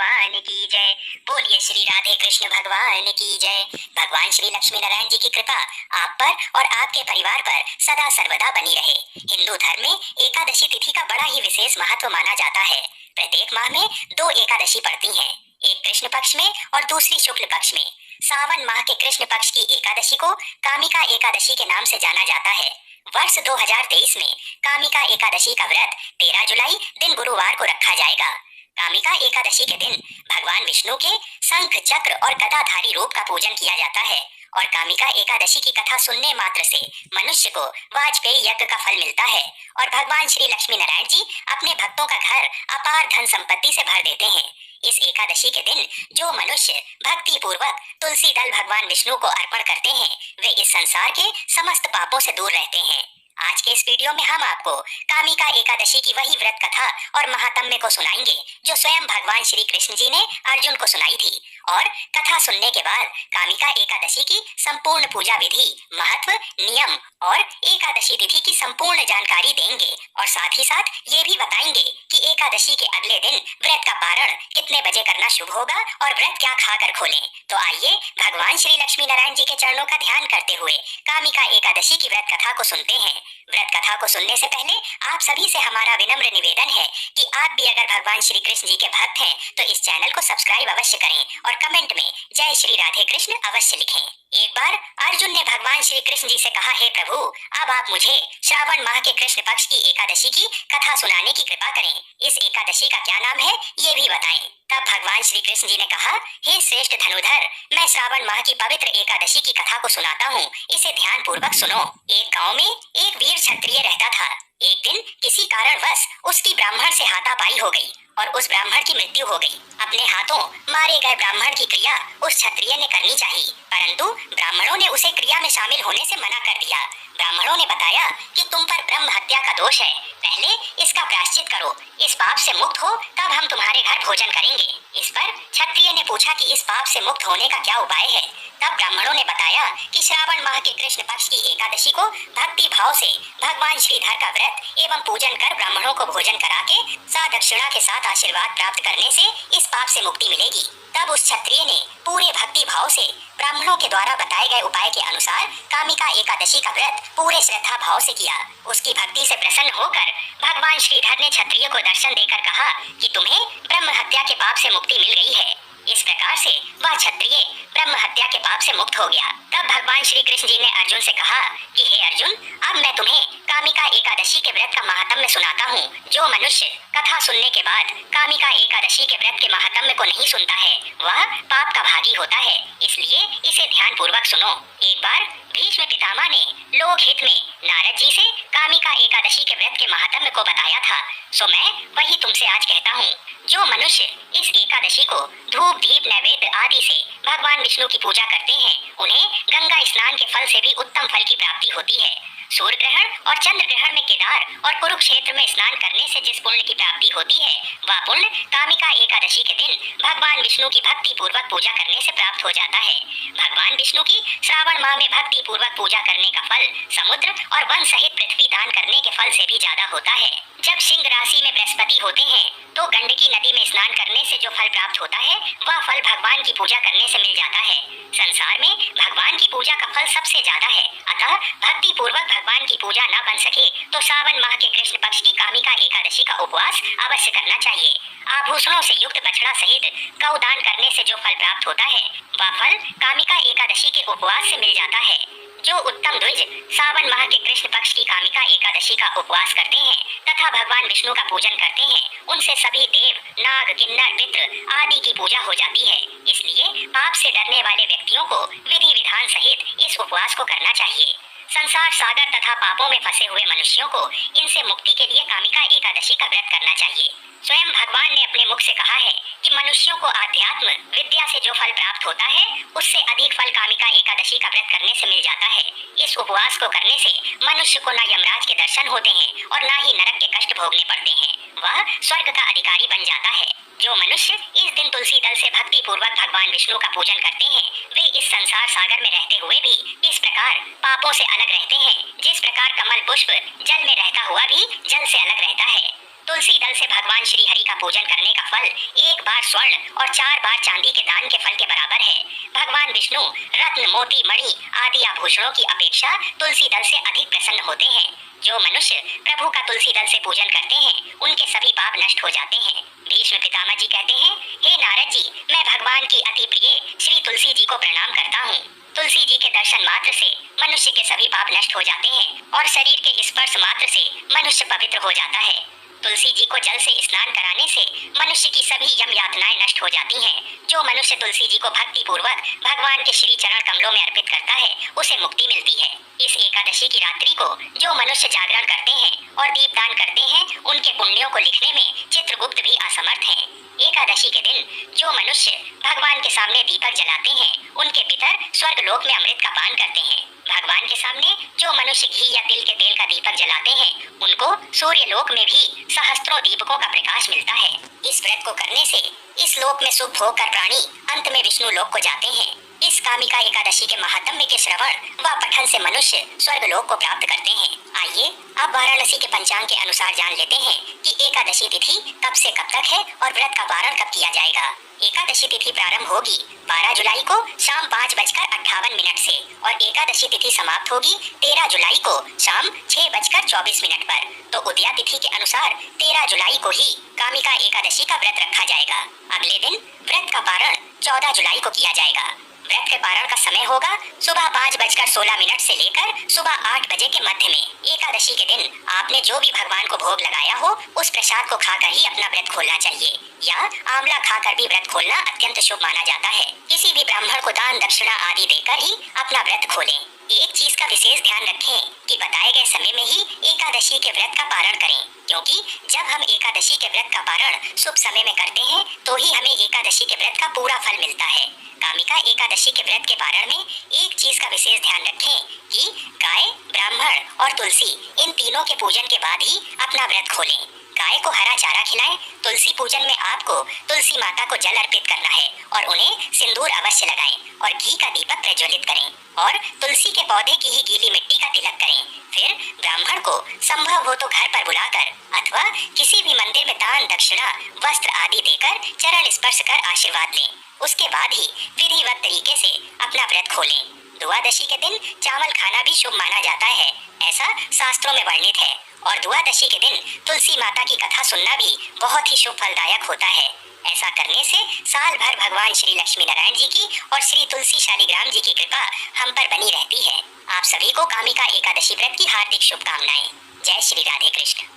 भगवान की जय। बोलिए श्री राधे कृष्ण भगवान की जय। भगवान श्री लक्ष्मी नारायण जी की कृपा आप पर और आपके परिवार पर सदा सर्वदा बनी रहे। हिंदू धर्म में एकादशी तिथि का बड़ा ही विशेष महत्व माना जाता है। प्रत्येक माह में 2 एकादशी पड़ती हैं, एक कृष्ण पक्ष में और दूसरी शुक्ल पक्ष में। सावन माह के कृष्ण पक्ष की एकादशी को कामिका एकादशी के नाम से जाना जाता है। वर्ष 2023 में कामिका एकादशी का व्रत 13 जुलाई दिन गुरुवार को रखा जाएगा। कामिका एकादशी के दिन भगवान विष्णु के शंख चक्र और गदाधारी रूप का पूजन किया जाता है और कामिका एकादशी की कथा सुनने मात्र से मनुष्य को वाजपेयी यज्ञ का फल मिलता है और भगवान श्री लक्ष्मी नारायण जी अपने भक्तों का घर अपार धन संपत्ति से भर देते हैं। इस एकादशी के दिन जो मनुष्य भक्ति पूर्वक तुलसी दल भगवान विष्णु को अर्पण करते हैं वे इस संसार के समस्त पापों से दूर रहते हैं। आज के इस वीडियो में हम आपको कामिका एकादशी की वही व्रत कथा और महात्म्य को सुनाएंगे जो स्वयं भगवान श्री कृष्ण जी ने अर्जुन को सुनाई थी और कथा सुनने के बाद कामिका एकादशी की संपूर्ण पूजा विधि, महत्व, नियम और एकादशी तिथि की संपूर्ण जानकारी देंगे और साथ ही साथ ये भी बताएंगे कि एकादशी के अगले दिन व्रत का पारण कितने बजे करना शुभ होगा और व्रत क्या खाकर खोलें। तो आइए भगवान श्री लक्ष्मी नारायण जी के चरणों का ध्यान करते हुए कामिका एकादशी की व्रत कथा को सुनते हैं। व्रत कथा को सुनने से पहले आप सभी से हमारा विनम्र निवेदन है कि आप भी अगर भगवान श्री कृष्ण जी के भक्त हैं तो इस चैनल को सब्सक्राइब अवश्य करें और कमेंट में जय श्री राधे कृष्ण अवश्य लिखें। एक बार अर्जुन ने भगवान श्री कृष्ण जी से कहा, हे प्रभु, अब आप मुझे श्रावण माह के कृष्ण पक्ष की एकादशी की कथा सुनाने की कृपा करें। इस एकादशी का क्या नाम है ये भी बताएं। तब भगवान श्री कृष्ण जी ने कहा, हे श्रेष्ठ धनुधर, मैं श्रावण माह की पवित्र एकादशी की कथा को सुनाता हूँ, इसे ध्यान पूर्वक सुनो। एक गाँव में एक वीर क्षत्रिय रहता था। एक दिन किसी कारणवश उसकी ब्राह्मण से हाथापाई हो गई और उस ब्राह्मण की मृत्यु हो गई। अपने हाथों मारे गए ब्राह्मण की क्रिया उस क्षत्रिय ने करनी चाहिए, परंतु ब्राह्मणों ने उसे क्रिया में शामिल होने से मना कर दिया। ब्राह्मणों ने बताया कि तुम पर ब्रह्म हत्या का दोष है, पहले इसका प्रायश्चित करो, इस पाप से मुक्त हो तब हम तुम्हारे घर भोजन करेंगे। इस पर क्षत्रिय ने पूछा कि इस पाप से मुक्त होने का क्या उपाय है। तब ब्राह्मणों ने बताया कि श्रावण माह के कृष्ण पक्ष की एकादशी को भक्ति भाव से भगवान श्रीधर का व्रत एवं पूजन कर ब्राह्मणों को भोजन करा के सादक्षिणा के साथ आशीर्वाद प्राप्त करने से इस पाप से मुक्ति मिलेगी। तब उस क्षत्रिय ने पूरे भक्ति भाव से ब्राह्मणों के द्वारा बताए गए उपाय के अनुसार कामिका एकादशी का व्रत पूरे श्रद्धा भाव से किया। उसकी भक्ति से प्रसन्न होकर भगवान श्रीधर ने क्षत्रिय को दर्शन देकर कहा कि तुम्हें ब्रह्म हत्या के पाप से मुक्ति मिल गई है। इस प्रकार से वह क्षत्रिय ब्रह्म हत्या के पाप से मुक्त हो गया। तब भगवान श्री कृष्ण जी ने अर्जुन से कहा कि हे अर्जुन, अब मैं तुम्हें कामिका एकादशी के व्रत का महात्म्य सुनाता हूँ। जो मनुष्य कथा सुनने के बाद कामिका एकादशी के व्रत के महात्म्य को नहीं सुनता है वह पाप का भागी होता है, इसलिए इसे ध्यान पूर्वक सुनो। एक बार भीष्म पितामह ने लोक हित में नारद जी से कामिका एकादशी के व्रत के महात्म्य को बताया था, सो मैं वही तुमसे आज कहता हूँ। जो मनुष्य इस एकादशी को धूप दीप नैवेद्य आदि से भगवान विष्णु की पूजा करते हैं उन्हें गंगा स्नान के फल से भी उत्तम फल की प्राप्ति होती है। सूर्य ग्रहण और चंद्र ग्रहण में केदार और कुरुक्षेत्र में स्नान करने से जिस पुण्य की प्राप्ति होती है वह पुण्य कामिका एकादशी के दिन भगवान विष्णु की भक्ति पूर्वक पूजा करने से प्राप्त हो जाता है। भगवान विष्णु की श्रावण माह में भक्ति पूर्वक पूजा करने का फल समुद्र और वन सहित पृथ्वी दान करने के फल से भी ज्यादा होता है। जब सिंह राशि में बृहस्पति होते हैं तो गंडकी नदी में स्नान करने से जो फल प्राप्त होता है वह फल भगवान की पूजा करने से मिल जाता है। संसार में भगवान की पूजा का फल सबसे ज्यादा है, अतः भक्ति पूर्वक भगवान की पूजा न बन सके तो सावन माह के कृष्ण पक्ष की कामिका एकादशी का उपवास अवश्य करना चाहिए। आभूषणों से युक्त बछड़ा सहित गौ दान करने से जो फल प्राप्त होता है वह फल कामिका एकादशी के उपवास से मिल जाता है। जो उत्तम द्विज सावन माह के कृष्ण पक्ष की कामिका एकादशी का उपवास करते हैं तथा भगवान विष्णु का पूजन करते हैं उनसे सभी देव, नाग, किन्नर, पितृ आदि की पूजा हो जाती है। इसलिए पाप से डरने वाले व्यक्तियों को विधि विधान सहित इस उपवास को करना चाहिए। संसार सागर तथा पापों में फंसे हुए मनुष्यों को इनसे मुक्ति के लिए कामिका एकादशी का व्रत करना चाहिए। स्वयं भगवान ने अपने मुख से कहा है कि मनुष्यों को आध्यात्म विद्या से जो फल प्राप्त होता है उससे अधिक फल कामिका एकादशी का व्रत करने से मिल जाता है। इस उपवास को करने से मनुष्य को न यमराज के दर्शन होते हैं और न ही नरक के कष्ट भोगने पड़ते हैं, वह स्वर्ग का अधिकारी बन जाता है। जो मनुष्य इस दिन तुलसी दल से भक्ति पूर्वक भगवान विष्णु का पूजन करते हैं वे इस संसार सागर में रहते हुए भी इस प्रकार पापों से अलग रहते हैं जिस प्रकार कमल पुष्प जल में रहता हुआ भी जल से अलग रहता है। तुलसी दल से भगवान श्री हरि का पूजन करने का फल 1 बार स्वर्ण और 4 बार चांदी के दान के फल के बराबर है। भगवान विष्णु रत्न, मोती, मणि आदि आभूषणों की अपेक्षा तुलसी दल से अधिक प्रसन्न होते हैं। जो मनुष्य प्रभु का तुलसी दल से पूजन करते हैं उनके सभी पाप नष्ट हो जाते हैं। भीष्म पितामह जी कहते हैं, हे नारद जी, मैं भगवान की अति प्रिय श्री तुलसी जी को प्रणाम करता हूँ। तुलसी जी के दर्शन मात्र से मनुष्य के सभी पाप नष्ट हो जाते हैं और शरीर के स्पर्श मात्र से मनुष्य पवित्र हो जाता है। तुलसी जी को जल से स्नान कराने से मनुष्य की सभी यम यातनाएं नष्ट हो जाती हैं। जो मनुष्य तुलसी जी को भक्ति पूर्वक भगवान के श्री चरण कमलों में अर्पित करता है उसे मुक्ति मिलती है। इस एकादशी की रात्रि को जो मनुष्य जागरण करते हैं और दीपदान करते हैं उनके पुण्यों को लिखने में चित्रगुप्त भी असमर्थ हैं। एकादशी के दिन जो मनुष्य भगवान के सामने दीपक जलाते हैं उनके पितर स्वर्ग लोक में अमृत का पान करते हैं। भगवान के सामने जो मनुष्य घी या तिल के तेल का दीपक जलाते हैं उनको सूर्य लोक में भी सहस्त्रों दीपकों का प्रकाश मिलता है। इस व्रत को करने से इस लोक में सुख भोग कर प्राणी अंत में विष्णु लोक को जाते हैं। इस कामिका एकादशी के महात्म्य के श्रवण व पठन से मनुष्य स्वर्ग लोक को प्राप्त करते हैं। आइए अब वाराणसी के पंचांग के अनुसार जान लेते हैं कि एकादशी तिथि कब से कब तक है और व्रत का पारण कब किया जाएगा। एकादशी तिथि प्रारंभ होगी 12 जुलाई को शाम 5:58 से और एकादशी तिथि समाप्त होगी 13 जुलाई को शाम 6:24 पर। तो उदया तिथि के अनुसार 13 जुलाई को ही कामिका एकादशी का व्रत रखा जाएगा। अगले दिन व्रत का पारण 14 जुलाई को किया जाएगा। व्रत के पारण का समय होगा सुबह 5:16 से लेकर सुबह 8 बजे के मध्य में। एकादशी के दिन आपने जो भी भगवान को भोग लगाया हो उस प्रसाद को खाकर ही अपना व्रत खोलना चाहिए या आंवला खाकर भी व्रत खोलना अत्यंत शुभ माना जाता है। किसी भी ब्राह्मण को दान दक्षिणा आदि देकर ही अपना व्रत खोलें। एक चीज का विशेष ध्यान रखें कि बताए गए समय में ही एकादशी के व्रत का पारण करें, क्योंकि जब हम एकादशी के व्रत का पारण शुभ समय में करते हैं तो ही हमें एकादशी के व्रत का पूरा फल मिलता है। कामिका एकादशी के व्रत के पारण में एक चीज का विशेष ध्यान रखें कि गाय, ब्राह्मण और तुलसी इन तीनों के पूजन के बाद ही अपना व्रत खोलें। गाय को हरा चारा खिलाएं। तुलसी पूजन में आपको तुलसी माता को जल अर्पित करना है और उन्हें सिंदूर अवश्य लगाएं और घी का दीपक प्रज्वलित करें और तुलसी के पौधे की ही गीली मिट्टी का तिलक करें। फिर ब्राह्मण को संभव हो तो घर पर बुलाकर अथवा किसी भी मंदिर में दान दक्षिणा वस्त्र आदि देकर चरण स्पर्श कर आशीर्वाद लें। उसके बाद ही विधिवत तरीके से अपना व्रत खोलें। द्वादशी के दिन चावल खाना भी शुभ माना जाता है, ऐसा शास्त्रों में वर्णित है। और द्वादशी के दिन तुलसी माता की कथा सुनना भी बहुत ही शुभ फलदायक होता है। ऐसा करने से साल भर भगवान श्री लक्ष्मी नारायण जी की और श्री तुलसी शालिग्राम जी की कृपा हम पर बनी रहती है। आप सभी को कामिका एकादशी व्रत की हार्दिक शुभकामनाएं। जय श्री राधे कृष्ण।